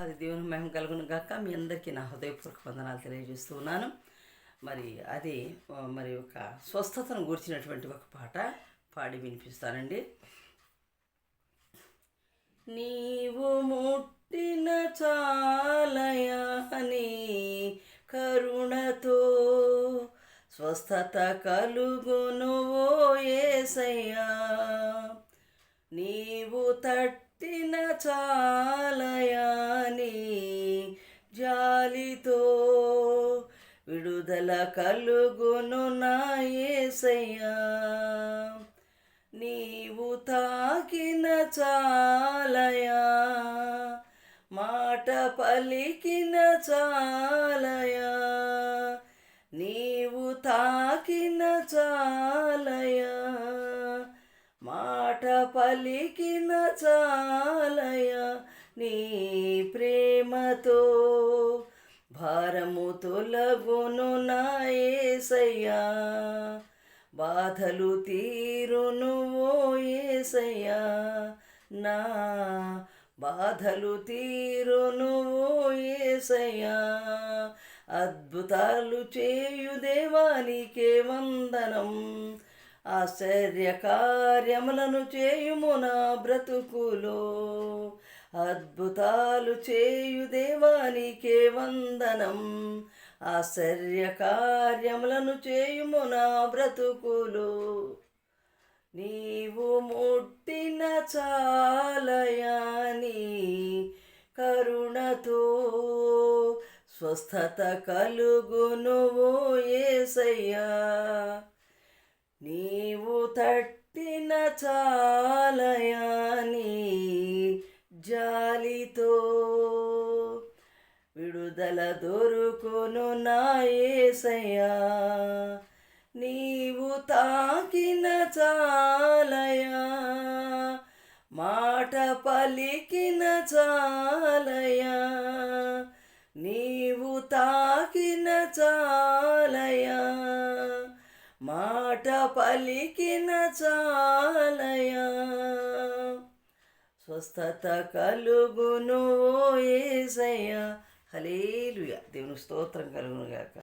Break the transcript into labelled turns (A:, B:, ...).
A: దేవాది దేవుని మహిమ కలుగును గాక. మీ అందరికీ నా హృదయపూర్వక వందనాలు తెలియజేస్తూ ఉన్నాను. మరి అది మరి ఒక స్వస్థతను గూర్చినటువంటి ఒక పాట పాడి వినిపిస్తానండి. నీవు ముట్టిన చాలయా నీ కరుణతో స్వస్థత కలుగును ఓ యేసయ్యా. నీవు తట్టిన చాలయా నీ జాలితో విడుదల కలుగును నా యేసయ్యా. నీవు తాకిన చాలయా, మాట పలికిన చాలయా, నీవు తాకిన చాలయా, మాట పలికిన చాలయా. నీ ప్రేమతో భారము తొలగును నా యేసయ్యా. బాధలు తీరును ఓ యేసయ్యా. నా బాధలు తీరును ఓ యేసయ్యా. అద్భుతాలు చేయు దేవానికే వందనం. ఆశ్చర్య కార్యములను చేయుము నా బ్రతుకులో. అద్భుతాలు చేయు దేవానికే వందనం. ఆశ్చర్య కార్యములను చేయుము నా బ్రతుకులో. నీవు ముట్టిన చాలయా నీ కరుణతో స్వస్థత కలుగును ఓ యేసయ్యా. నీవు తట్టిన చాలయా నీ జాలితో విడుదల దొరుకును నా యేసయ్యా. నీవు తాకిన చాలయా, మాట పలికిన చాలయా, నీవు తాకిన చాలయా, మాట పలికిన చాలయా. స్వస్థత కలుగును ఓ యేసయ్యా. హల్లెలూయా. దేవుని స్తోత్రం కలుగును గాక.